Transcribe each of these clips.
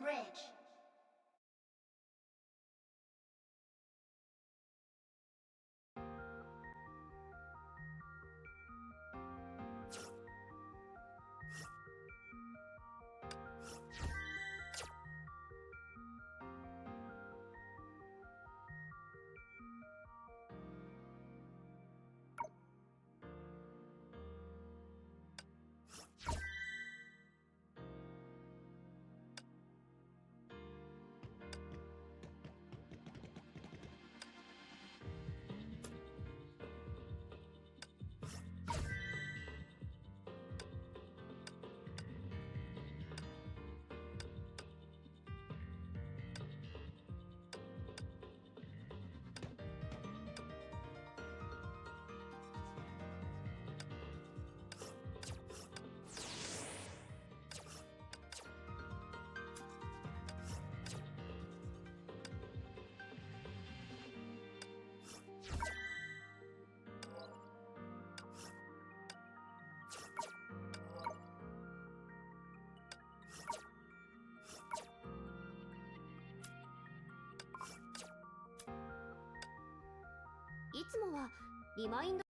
bridge. いつもはリマインド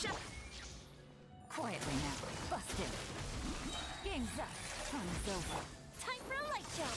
Shut. Quietly now. Busted. Game's up. Time's over. Time for a light jump.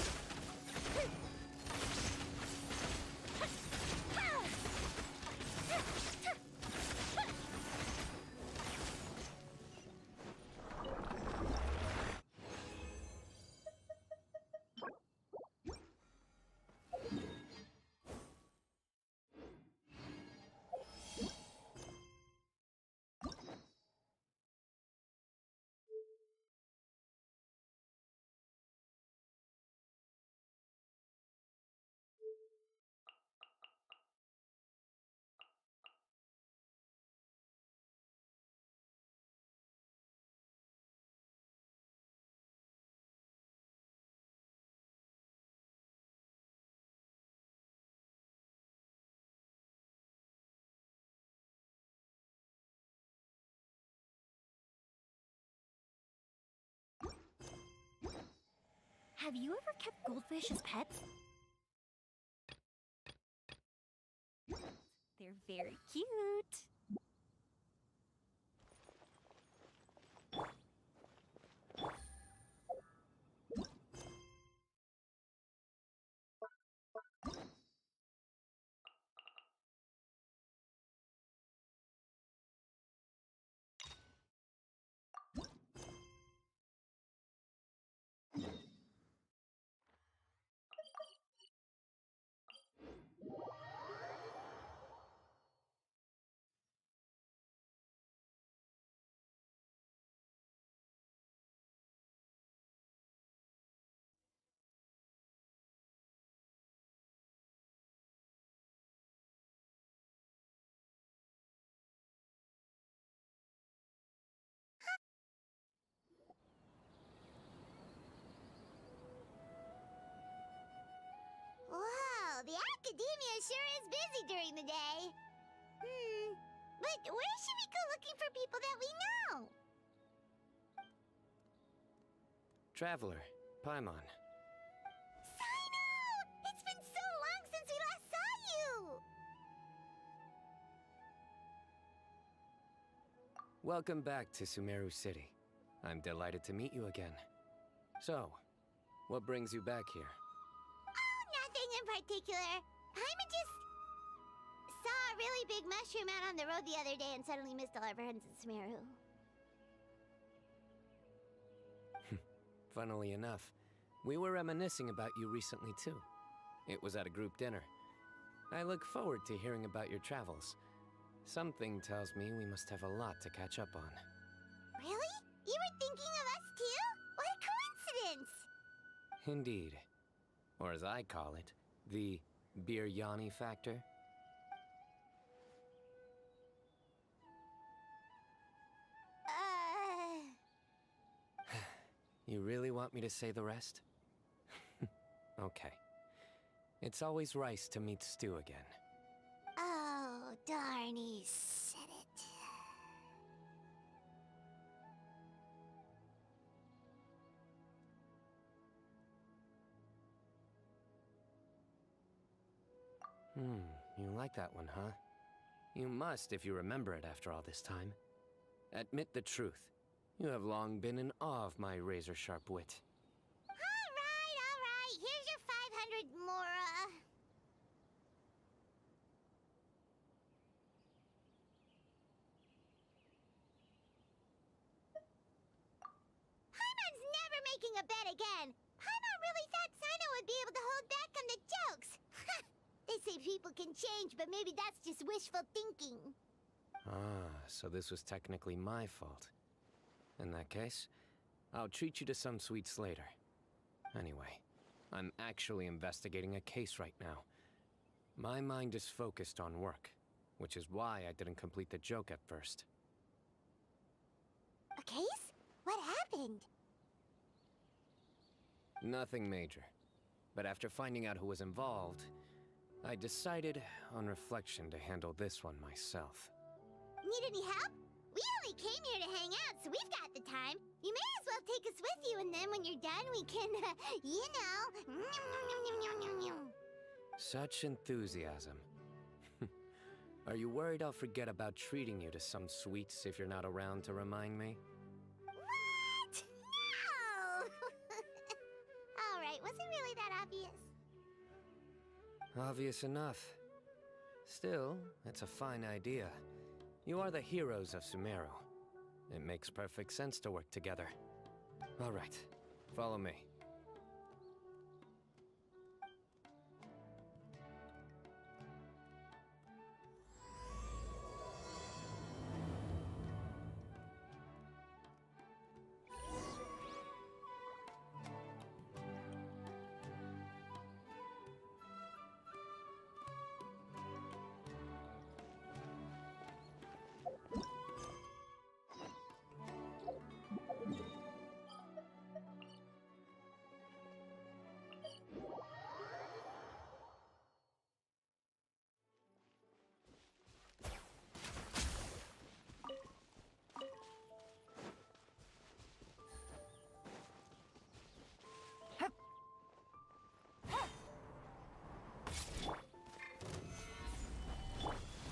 Have you ever kept goldfish as pets? They're very cute. Wow, the academia sure is busy during the day. But where should we go looking for people that we know? Traveler, Paimon. Sino! It's been so long since we last saw you! Welcome back to Sumeru City. I'm delighted to meet you again. So, what brings you back here? Oh, nothing in particular. Paimon just saw a really big mushroom out on the road the other day and suddenly missed all our friends in Sumeru. Funnily enough, we were reminiscing about you recently too. It was at a group dinner. I look forward to hearing about your travels. Something tells me we must have a lot to catch up on. Really? You were thinking of us too? What a coincidence! Indeed. Or as I call it, the biryani factor. You really want me to say the rest? Okay. It's always rice to meet stew again. Oh, darn, he said it. You like that one, huh? You must if you remember it after all this time. Admit the truth. You have long been in awe of my razor-sharp wit. All right. Here's your 500 Mora. Paimon's never making a bet again. Paimon really thought Sino would be able to hold back on the jokes. They say people can change, but maybe that's just wishful thinking. Ah, so this was technically my fault. In that case, I'll treat you to some sweets later. Anyway, I'm actually investigating a case right now. My mind is focused on work, which is why I didn't complete the joke at first. A case? What happened? Nothing major. But after finding out who was involved, I decided, on reflection, to handle this one myself. Need any help? We only came here to hang out, so we've got the time. You may as well take us with you, and then when you're done, we can, you know... Such enthusiasm. Are you worried I'll forget about treating you to some sweets if you're not around to remind me? What? No! Alright, was it really that obvious? Obvious enough. Still, it's a fine idea. You are the heroes of Sumeru. It makes perfect sense to work together. All right, follow me.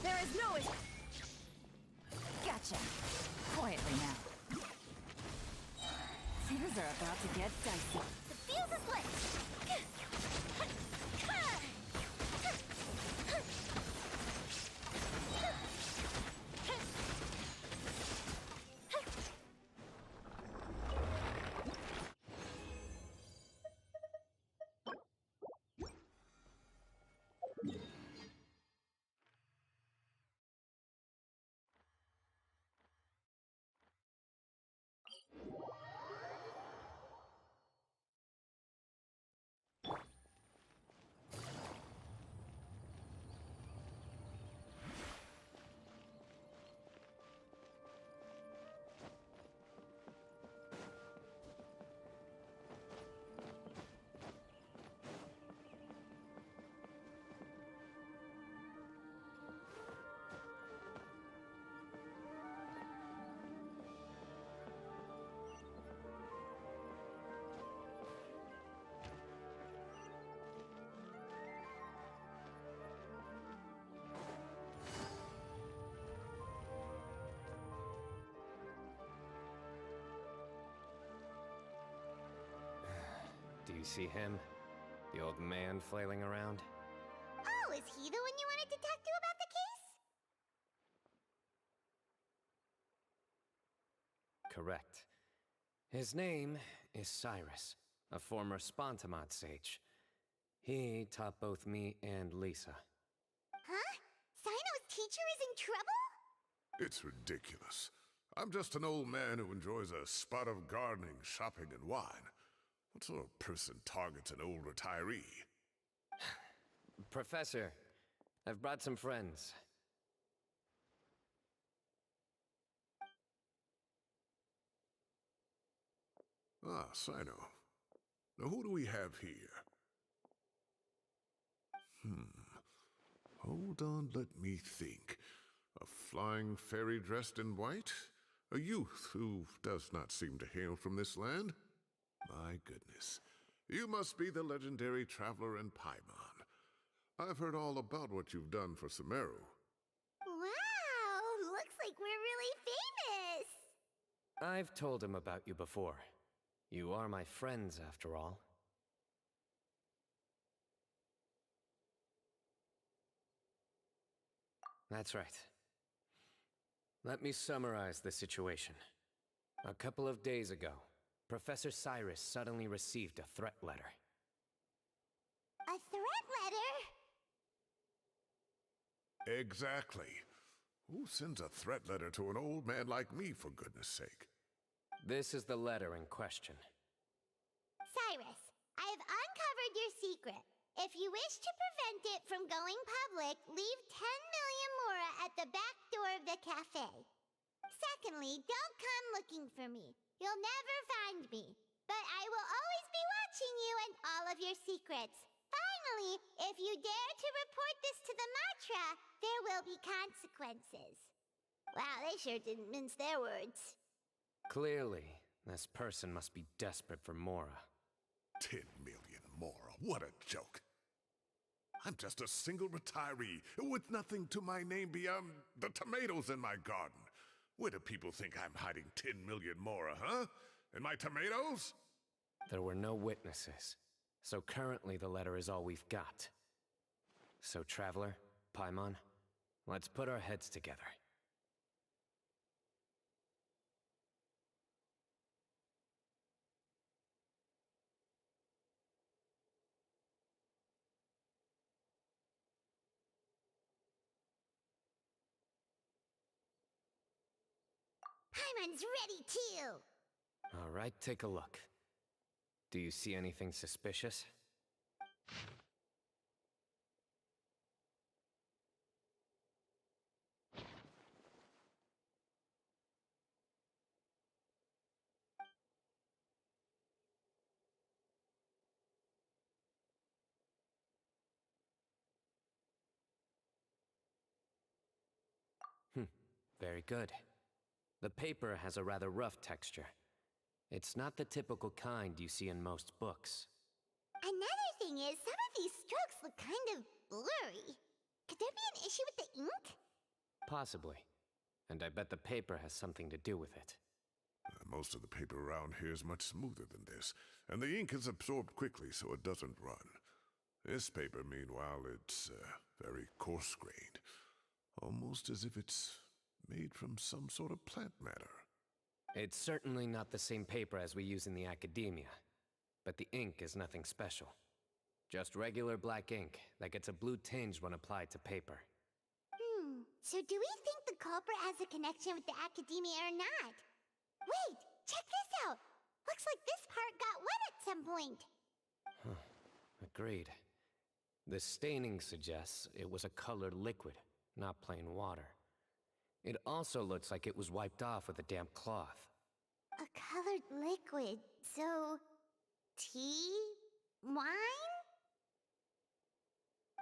There is no es- Gotcha. Quietly now. Things are about to get dicey. The fuse is lit! Do you see him? The old man flailing around? Oh, is he the one you wanted to talk to about the case? Correct. His name is Cyrus, a former Spontamod sage. He taught both me and Lisa. Huh? Sino's teacher is in trouble? It's ridiculous. I'm just an old man who enjoys a spot of gardening, shopping, and wine. What sort of person targets an old retiree? Professor, I've brought some friends. Ah, Sino. Now who do we have here? Hold on, let me think. A flying fairy dressed in white? A youth who does not seem to hail from this land? My goodness. You must be the legendary traveler in Paimon. I've heard all about what you've done for Sumeru. Wow, looks like we're really famous. I've told him about you before. You are my friends, after all. That's right. Let me summarize the situation. A couple of days ago, Professor Cyrus suddenly received a threat letter. A threat letter? Exactly. Who sends a threat letter to an old man like me, for goodness sake? This is the letter in question. Cyrus, I have uncovered your secret. If you wish to prevent it from going public, leave 10 million mora at the back door of the cafe. Secondly, don't come looking for me. You'll never find me. But I will always be watching you and all of your secrets. Finally, if you dare to report this to the Matra, there will be consequences. Wow, they sure didn't mince their words. Clearly, this person must be desperate for Mora. 10 million more. What a joke. I'm just a single retiree with nothing to my name beyond the tomatoes in my garden. Where do people think I'm hiding 10 million more, huh? In my tomatoes? There were no witnesses, so currently the letter is all we've got. So, Traveler, Paimon, let's put our heads together. Paimon's ready too! All right, take a look. Do you see anything suspicious? Very good. The paper has a rather rough texture. It's not the typical kind you see in most books. Another thing is, some of these strokes look kind of blurry. Could there be an issue with the ink? Possibly. And I bet the paper has something to do with it. Most of the paper around here is much smoother than this, and the ink is absorbed quickly so it doesn't run. This paper, meanwhile, it's very coarse-grained. Almost as if it's made from some sort of plant matter. It's certainly not the same paper as we use in the academia, but the ink is nothing special. Just regular black ink that gets a blue tinge when applied to paper. So do we think the culprit has a connection with the academia or not? Wait, check this out! Looks like this part got wet at some point. Agreed. The staining suggests it was a colored liquid, not plain water. It also looks like it was wiped off with a damp cloth. A colored liquid, so... tea? Wine?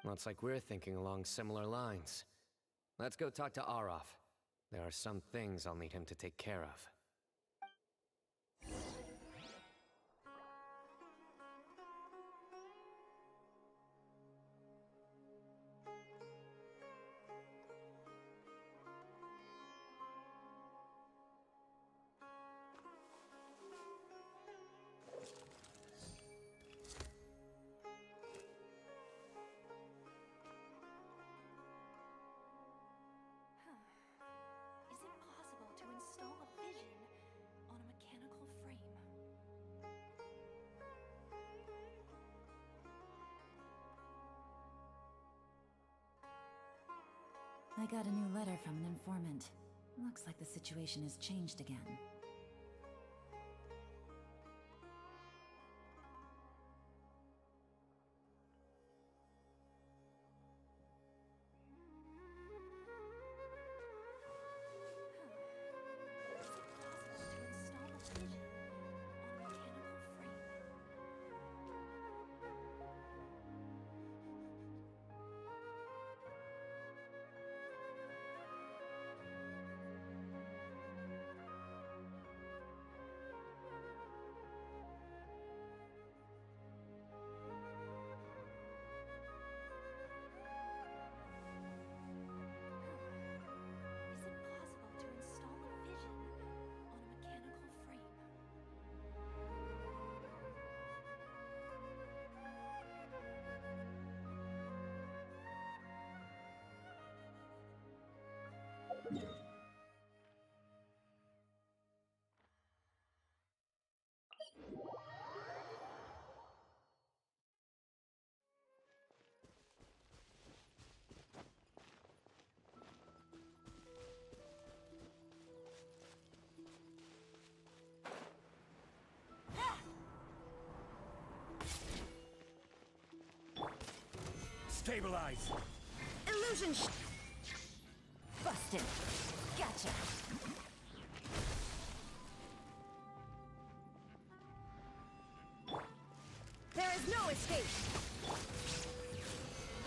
Looks like we're thinking along similar lines. Let's go talk to Arof. There are some things I'll need him to take care of. Is it possible to install a vision on a mechanical frame? I got a new letter from an informant. Looks like the situation has changed again. Stabilize! Illusion busted. Gotcha. There is no escape.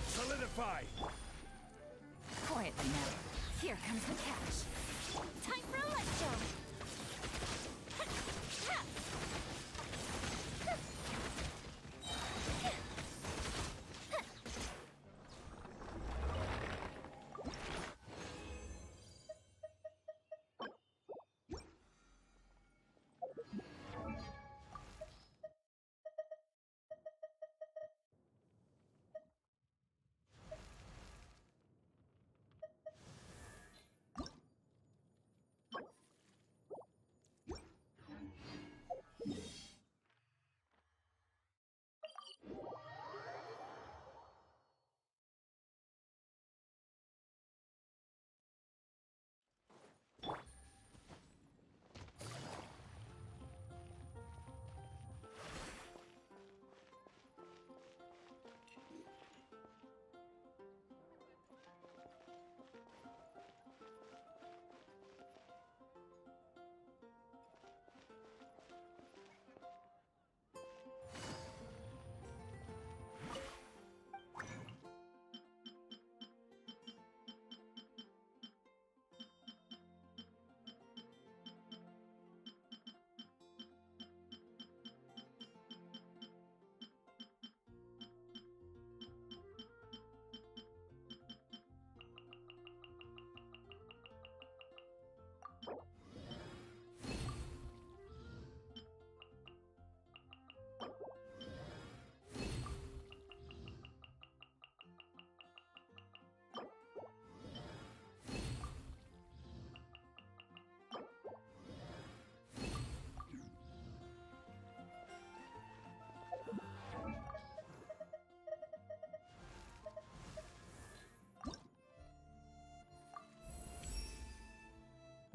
Solidify! Quietly now. Here comes the catch. Time for a light show.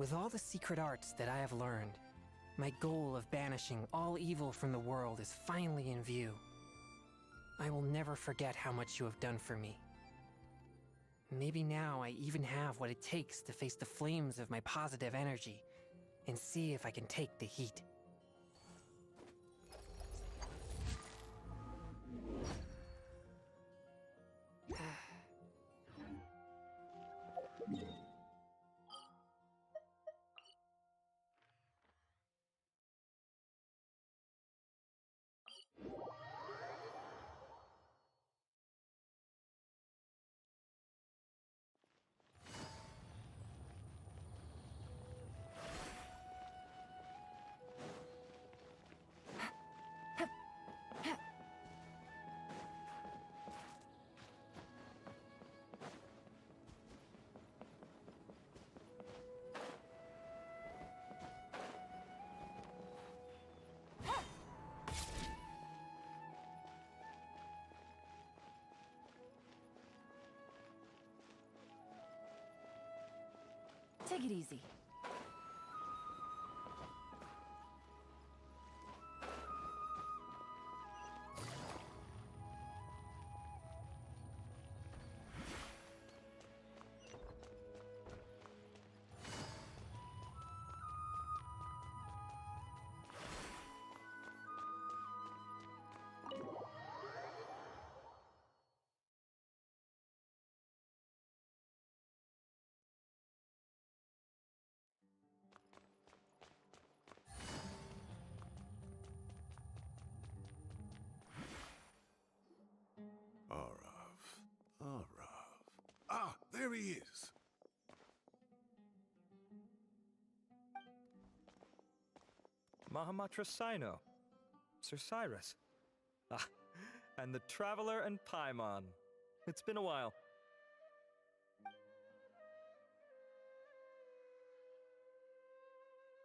With all the secret arts that I have learned, my goal of banishing all evil from the world is finally in view. I will never forget how much you have done for me. Maybe now I even have what it takes to face the flames of my positive energy and see if I can take the heat. Take it easy. Arav. Ah, there he is. Mahamatra Sino, Sir Cyrus. Ah, and the Traveler and Paimon. It's been a while.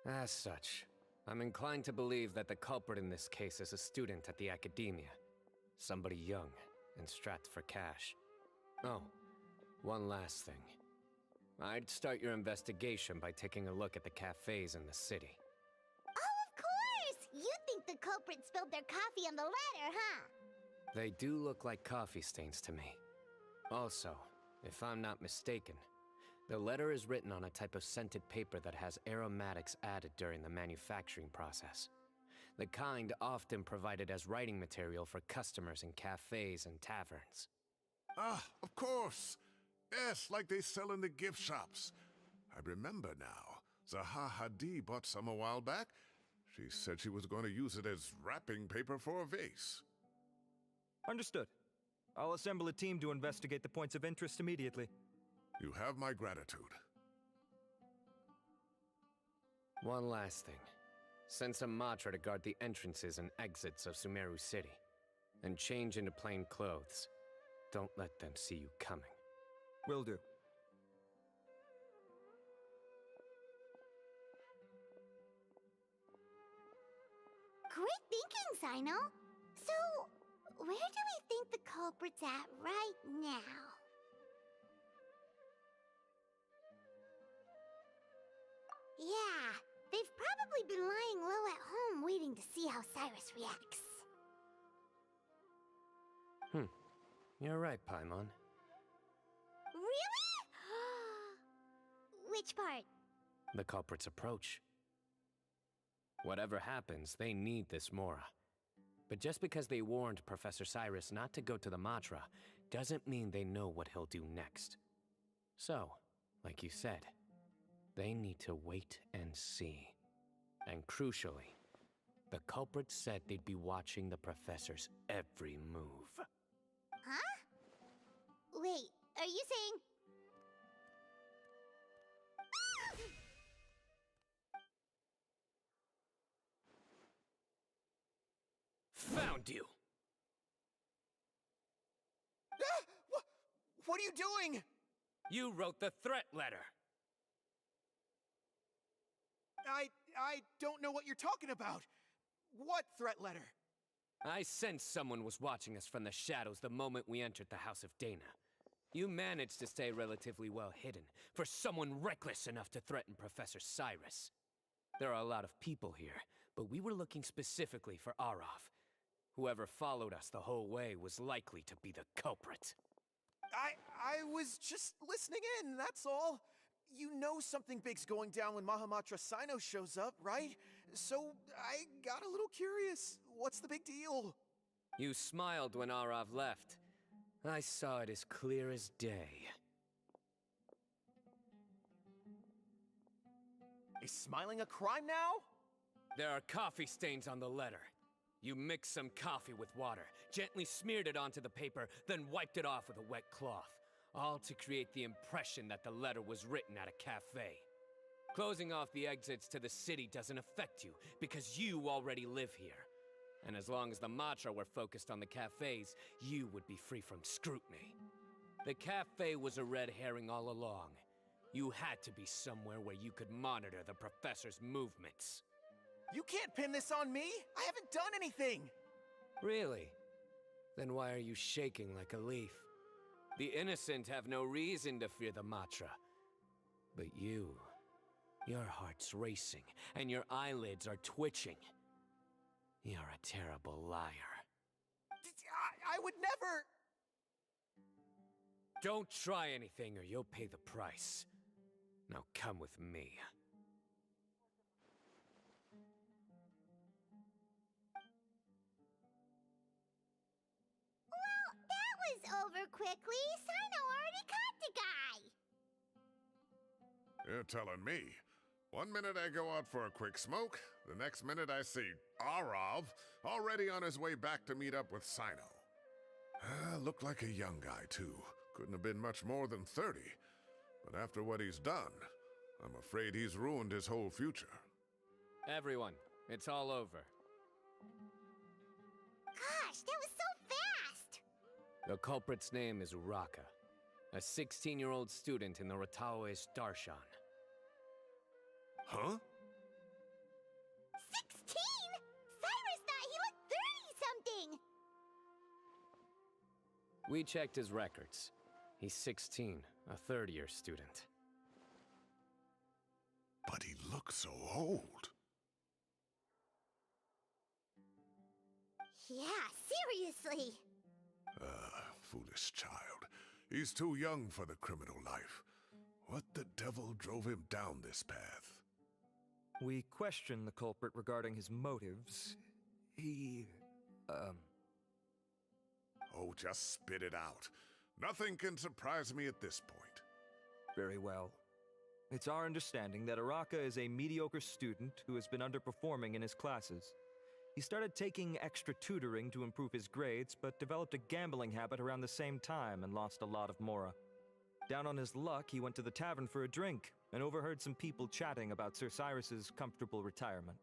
As such, I'm inclined to believe that the culprit in this case is a student at the Academia. Somebody young and strapped for cash. Oh, one last thing. I'd start your investigation by taking a look at the cafes in the city. Oh, of course! You think the culprit spilled their coffee on the ladder, huh? They do look like coffee stains to me. Also, if I'm not mistaken, the letter is written on a type of scented paper that has aromatics added during the manufacturing process. The kind often provided as writing material for customers in cafes and taverns. Ah, of course. Yes, like they sell in the gift shops. I remember now. Zaha Hadid bought some a while back. She said she was going to use it as wrapping paper for a vase. Understood. I'll assemble a team to investigate the points of interest immediately. You have my gratitude. One last thing. Send some Matra to guard the entrances and exits of Sumeru City. And change into plain clothes. Don't let them see you coming. Will do. Great thinking, Sino. So, where do we think the culprit's at right now? Yeah, they've probably been lying low at home waiting to see how Cyrus reacts. You're right, Paimon. Really? Which part? The culprit's approach. Whatever happens, they need this Mora. But just because they warned Professor Cyrus not to go to the Matra, doesn't mean they know what he'll do next. So, like you said, they need to wait and see. And crucially, the culprit said they'd be watching the Professor's every move. Huh? Wait, are you saying... Found you! What are you doing? You wrote the threat letter! I don't know what you're talking about. What threat letter? I sensed someone was watching us from the shadows the moment we entered the House of Dana. You managed to stay relatively well hidden for someone reckless enough to threaten Professor Cyrus. There are a lot of people here, but we were looking specifically for Arav. Whoever followed us the whole way was likely to be the culprit. I was just listening in, that's all. You know something big's going down when Mahamatra Sino shows up, right? So I got a little curious. What's the big deal? You smiled when Arav left. I saw it as clear as day. Is smiling a crime now? There are coffee stains on the letter. You mixed some coffee with water, gently smeared it onto the paper, then wiped it off with a wet cloth, all to create the impression that the letter was written at a cafe. Closing off the exits to the city doesn't affect you, because you already live here. And as long as the Matra were focused on the cafes, you would be free from scrutiny. The cafe was a red herring all along. You had to be somewhere where you could monitor the professor's movements. You can't pin this on me! I haven't done anything! Really? Then why are you shaking like a leaf? The innocent have no reason to fear the Matra. But you, your heart's racing, and your eyelids are twitching. You're a terrible liar. I would never... Don't try anything or you'll pay the price. Now come with me. Well, that was over quickly. Sino already caught the guy. You're telling me. 1 minute I go out for a quick smoke, the next minute I see Arav already on his way back to meet up with Sino. Looked like a young guy, too. Couldn't have been much more than 30. But after what he's done, I'm afraid he's ruined his whole future. Everyone, it's all over. Gosh, that was so fast! The culprit's name is Uraka, a 16-year-old student in the Rataoist Darshan. Huh? 16? Cyrus thought he looked 30-something! We checked his records. He's 16, a third-year student. But he looks so old. Yeah, seriously. Foolish child. He's too young for the criminal life. What the devil drove him down this path? We questioned the culprit regarding his motives. Oh, just spit it out. Nothing can surprise me at this point. Very well. It's our understanding that Araka is a mediocre student who has been underperforming in his classes. He started taking extra tutoring to improve his grades, but developed a gambling habit around the same time and lost a lot of mora. Down on his luck, he went to the tavern for a drink and overheard some people chatting about Sir Cyrus's comfortable retirement.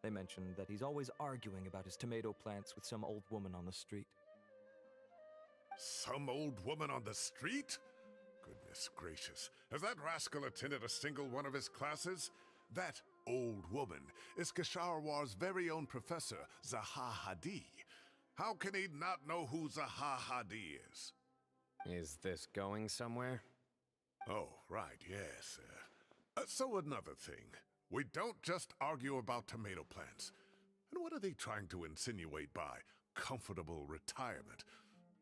They mentioned that he's always arguing about his tomato plants with some old woman on the street. Some old woman on the street? Goodness gracious. Has that rascal attended a single one of his classes? That old woman is Kasharwar's very own professor, Zaha Hadi. How can he not know who Zaha Hadi is? Is this going somewhere? Oh, right, yes. So another thing. We don't just argue about tomato plants. And what are they trying to insinuate by comfortable retirement?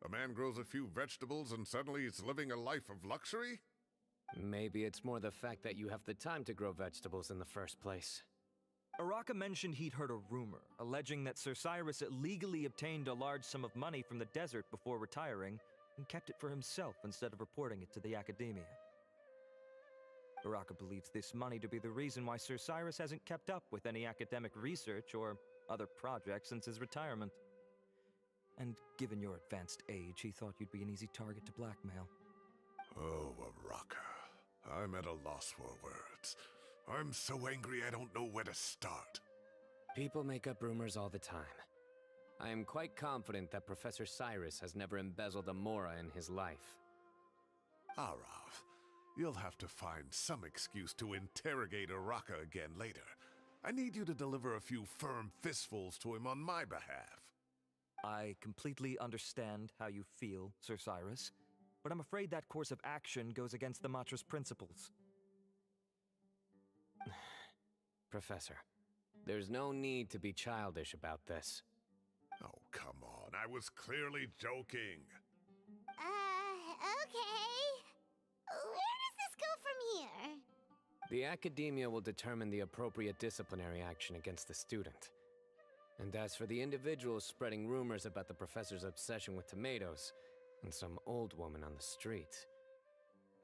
A man grows a few vegetables and suddenly he's living a life of luxury? Maybe it's more the fact that you have the time to grow vegetables in the first place. Araka mentioned he'd heard a rumor, alleging that Sir Cyrus illegally obtained a large sum of money from the desert before retiring, and kept it for himself instead of reporting it to the academia. Araka believes this money to be the reason why Sir Cyrus hasn't kept up with any academic research or other projects since his retirement. And given your advanced age, he thought you'd be an easy target to blackmail. Oh, Araka. I'm at a loss for words. I'm so angry I don't know where to start. People make up rumors all the time. I am quite confident that Professor Cyrus has never embezzled a mora in his life. Arav, you'll have to find some excuse to interrogate Araka again later. I need you to deliver a few firm fistfuls to him on my behalf. I completely understand how you feel, Sir Cyrus. but I'm afraid that course of action goes against the Matra's principles. Professor, there's no need to be childish about this. Oh, come on. I was clearly joking. Okay. Where does this go from here? The academia will determine the appropriate disciplinary action against the student. And as for the individuals spreading rumors about the professor's obsession with tomatoes and some old woman on the street,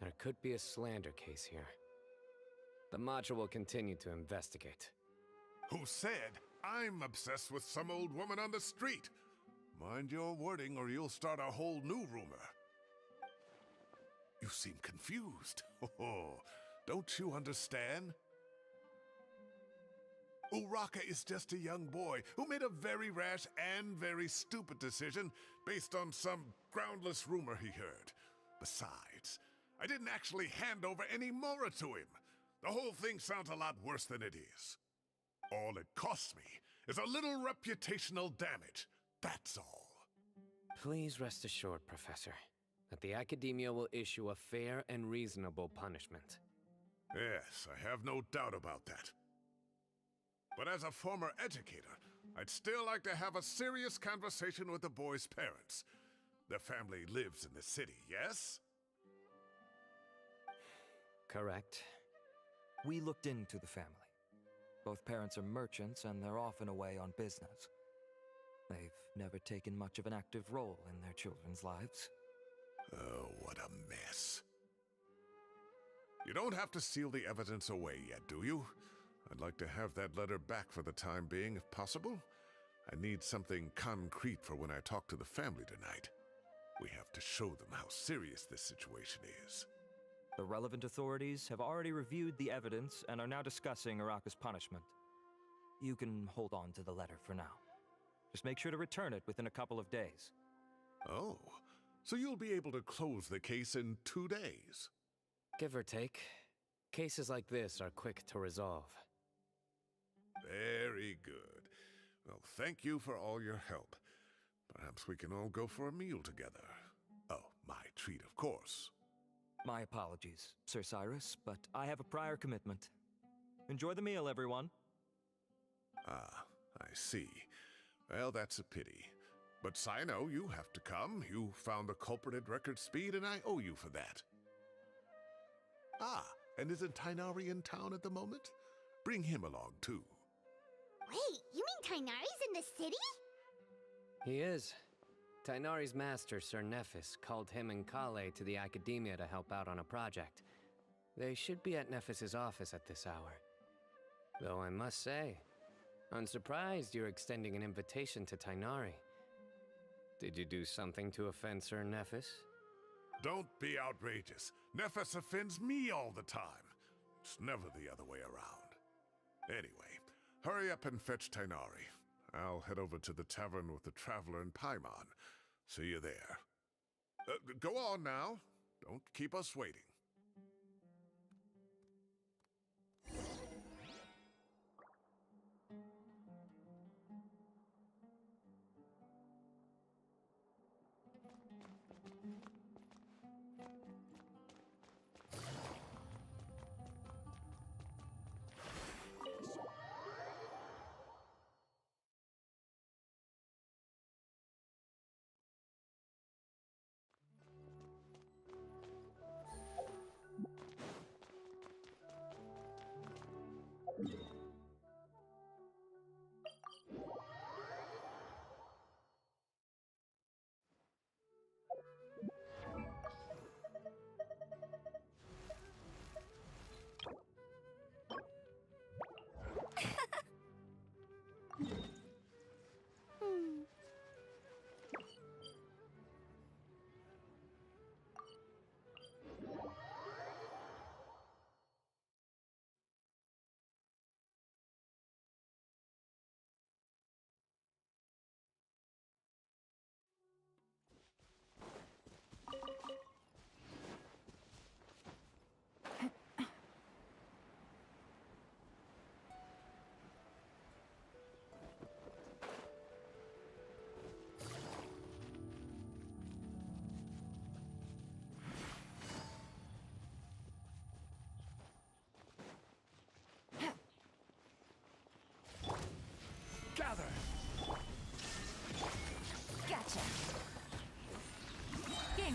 there could be a slander case here. The Matra will continue to investigate. Who said I'm obsessed with some old woman on the street? Mind your wording or you'll start a whole new rumor. You seem confused. Oh, don't you understand? Uraka is just a young boy who made a very rash and very stupid decision based on some groundless rumor he heard. Besides, I didn't actually hand over any Mora to him. The whole thing sounds a lot worse than it is. All it costs me is a little reputational damage. That's all. Please rest assured, Professor, that the Academia will issue a fair and reasonable punishment. Yes, I have no doubt about that. But as a former educator, I'd still like to have a serious conversation with the boy's parents. Their family lives in the city, yes? Correct. We looked into the family. Both parents are merchants and they're often away on business. They've never taken much of an active role in their children's lives. Oh, what a mess. You don't have to seal the evidence away yet, do you? I'd like to have that letter back for the time being, if possible. I need something concrete for when I talk to the family tonight. We have to show them how serious this situation is. The relevant authorities have already reviewed the evidence and are now discussing Araka's punishment. You can hold on to the letter for now. Just make sure to return it within a couple of days. Oh, so you'll be able to close the case in 2 days? Give or take. Cases like this are quick to resolve. Very good. Well, thank you for all your help. Perhaps we can all go for a meal together. Oh, my treat, of course. My apologies, Sir Cyrus, but I have a prior commitment. Enjoy the meal, everyone. Ah, I see. Well, that's a pity. But Sino, you have to come. You found the culprit at record speed, and I owe you for that. Ah, and isn't Tainari in town at the moment? Bring him along, too. Wait, you mean Tainari's in the city? He is. Tainari's master, Sir Nephis, called him and Kale to the Academia to help out on a project. They should be at Nephis's office at this hour. Though I must say, I'm surprised you're extending an invitation to Tainari. Did you do something to offend Sir Nephis? Don't be outrageous. Nephis offends me all the time. It's never the other way around. Anyway, hurry up and fetch Tainari. I'll head over to the tavern with the Traveler and Paimon. See you there. Go on now. Don't keep us waiting.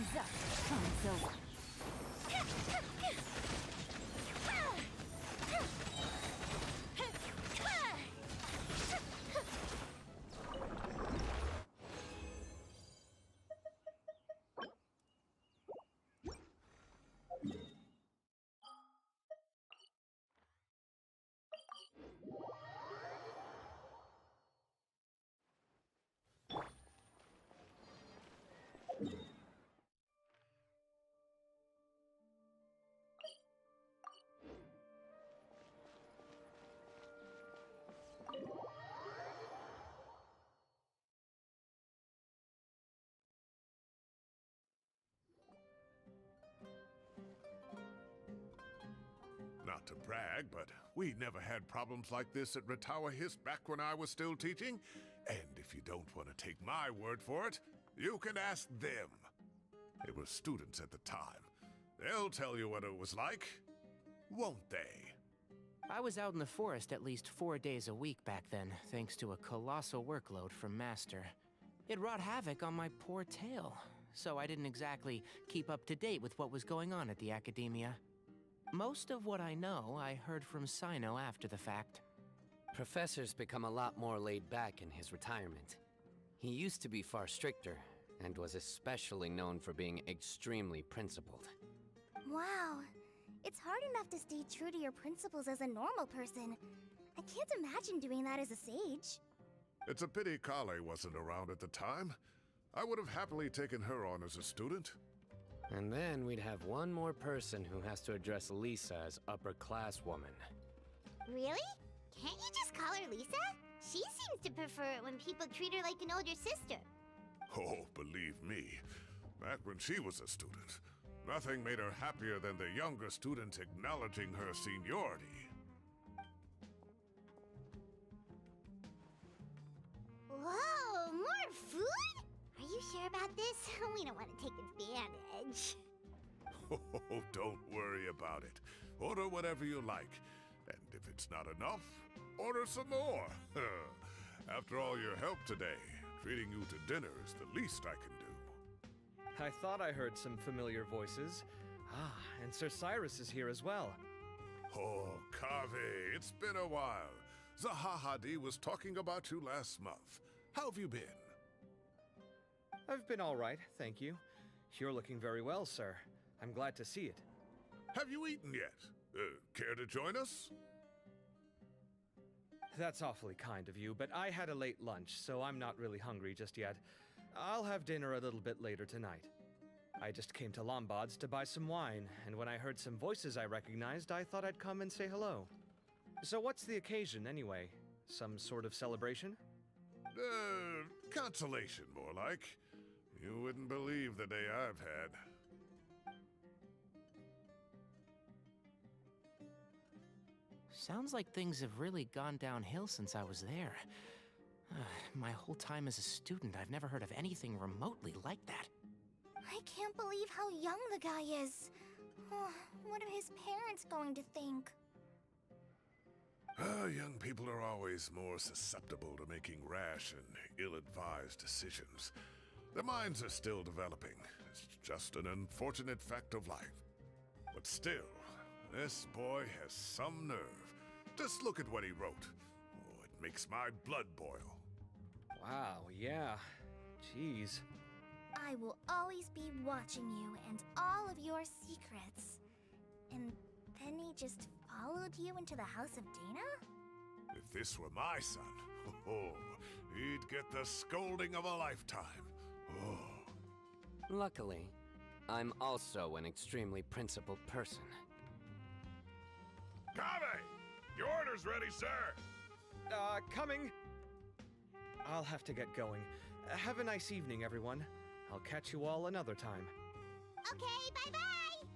Game's up. Time's over. Not to brag, but we never had problems like this at Ratawa Hist back when I was still teaching. And if you don't want to take my word for it, you can ask them. They were students at the time. They'll tell you what it was like, won't they? I was out in the forest at least 4 days a week back then, thanks to a colossal workload from Master. It wrought havoc on my poor tail, so I didn't exactly keep up to date with what was going on at the Academia. Most of what I know, I heard from Sino after the fact. Professor's become a lot more laid back in his retirement. He used to be far stricter, and was especially known for being extremely principled. Wow. It's hard enough to stay true to your principles as a normal person. I can't imagine doing that as a sage. It's a pity Kale wasn't around at the time. I would have happily taken her on as a student. And then we'd have one more person who has to address Lisa as upper-class woman. Really? Can't you just call her Lisa? She seems to prefer it when people treat her like an older sister. Oh, believe me, back when she was a student, nothing made her happier than the younger students acknowledging her seniority. Whoa, more food? Are you sure about this? We don't want to take advantage. Oh, don't worry about it. Order whatever you like. And if it's not enough, order some more. After all your help today, treating you to dinner is the least I can do. I thought I heard some familiar voices. Ah, and Sir Cyrus is here as well. Oh, Kaveh, it's been a while. Zahahadi was talking about you last month. How have you been? I've been all right, thank you. You're looking very well, sir. I'm glad to see it. Have you eaten yet? Care to join us? That's awfully kind of you, but I had a late lunch, so I'm not really hungry just yet. I'll have dinner a little bit later tonight. I just came to Lombard's to buy some wine, and when I heard some voices I recognized, I thought I'd come and say hello. So what's the occasion, anyway? Some sort of celebration? Consolation, more like. You wouldn't believe the day I've had. Sounds like things have really gone downhill since I was there. My whole time as a student, I've never heard of anything remotely like that. I can't believe how young the guy is. What are his parents going to think? Young people are always more susceptible to making rash and ill-advised decisions. Their minds are still developing. It's just an unfortunate fact of life. But still, this boy has some nerve. Just look at what he wrote. Oh, it makes my blood boil. Wow, yeah. Jeez. I will always be watching you and all of your secrets. And then he just followed you into the house of Dana? If this were my son, he'd get the scolding of a lifetime. Oh. Luckily, I'm also an extremely principled person. Kaveh! Your order's ready, sir! Coming! I'll have to get going. Have a nice evening, everyone. I'll catch you all another time. Okay, bye-bye!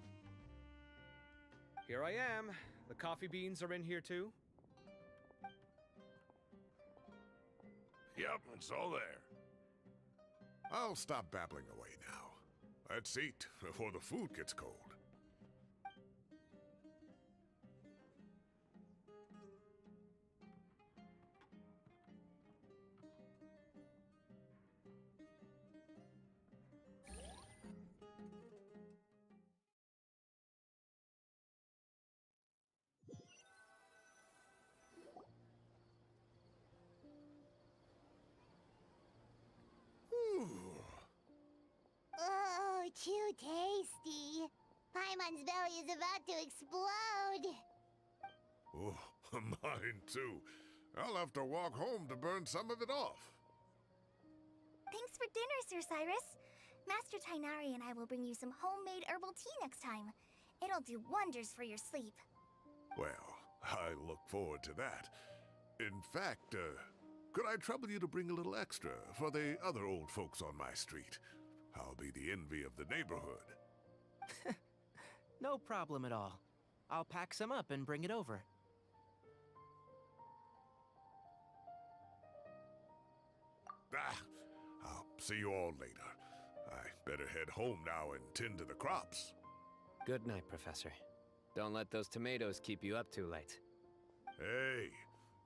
Here I am. The coffee beans are in here too. Yep, it's all there. I'll stop babbling away now. Let's eat before the food gets cold. too tasty. Paimon's belly is about to explode. Oh, mine too. I'll have to walk home to burn some of it off. Thanks for dinner, Sir Cyrus. Master Tainari and I will bring you some homemade herbal tea next time. It'll do wonders for your sleep. Well, I look forward to that. In fact, could I trouble you to bring a little extra for the other old folks on my street? I'll be the envy of the neighborhood. No problem at all. I'll pack some up and bring it over. I'll see you all later. I better head home now and tend to the crops. Good night, Professor. Don't let those tomatoes keep you up too late. Hey,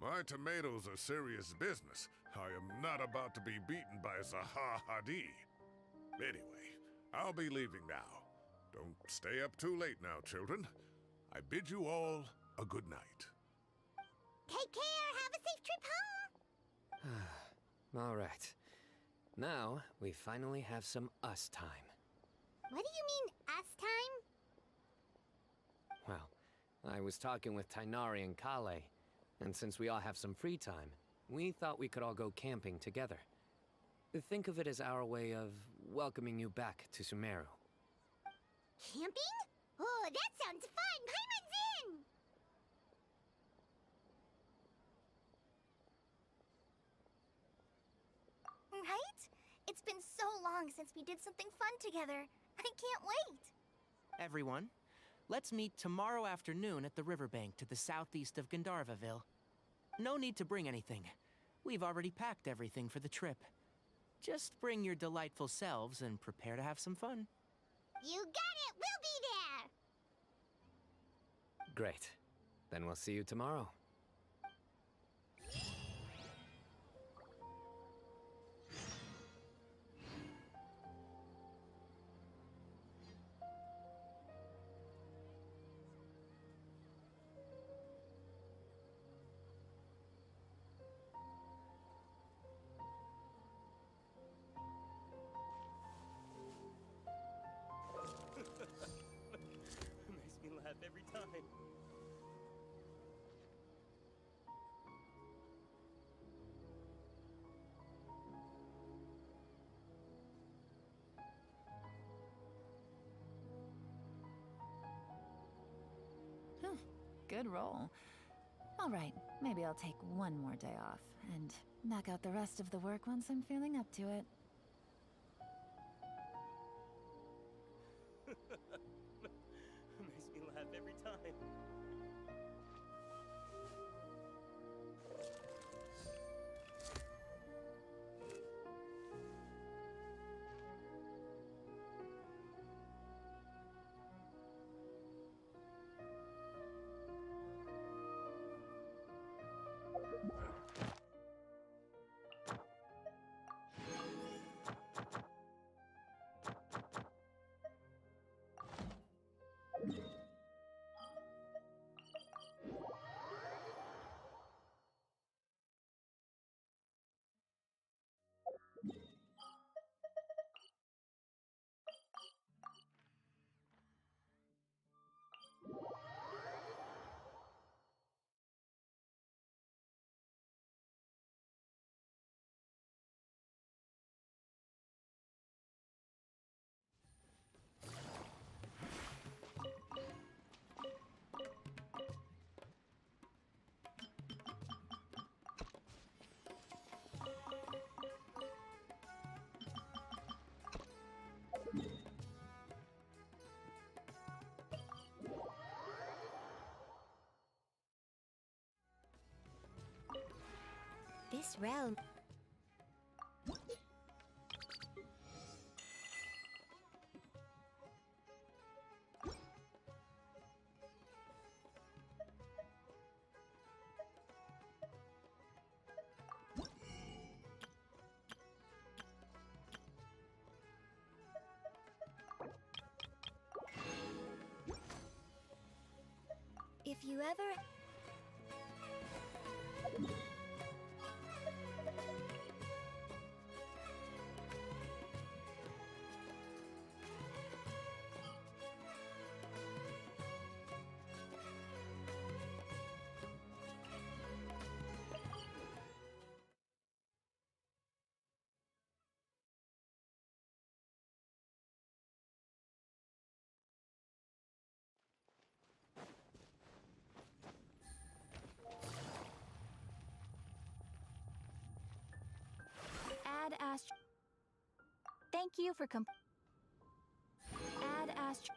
my tomatoes are serious business. I am not about to be beaten by Zaha Hadid. Anyway, I'll be leaving now. Don't stay up too late now, children. I bid you all a good night. Take care. Have a safe trip home. All right. Now, we finally have some us time. What do you mean, us time? Well, I was talking with Tainari and Kale, and since we all have some free time, we thought we could all go camping together. Think of it as our way of welcoming you back to Sumeru. Camping? Oh, that sounds fun! Paimon's in! Right? It's been so long since we did something fun together. I can't wait! Everyone, let's meet tomorrow afternoon at the riverbank to the southeast of Gandharvaville. No need to bring anything. We've already packed everything for the trip. Just bring your delightful selves and prepare to have some fun. You got it! We'll be there! Great. Then we'll see you tomorrow. Makes me laugh every time. Good roll. All right, maybe I'll take one more day off and knock out the rest of the work once I'm feeling up to it. Makes me laugh every time. This realm... If you ever... Thank you for Add Astro.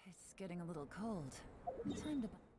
It's getting a little cold. Time to...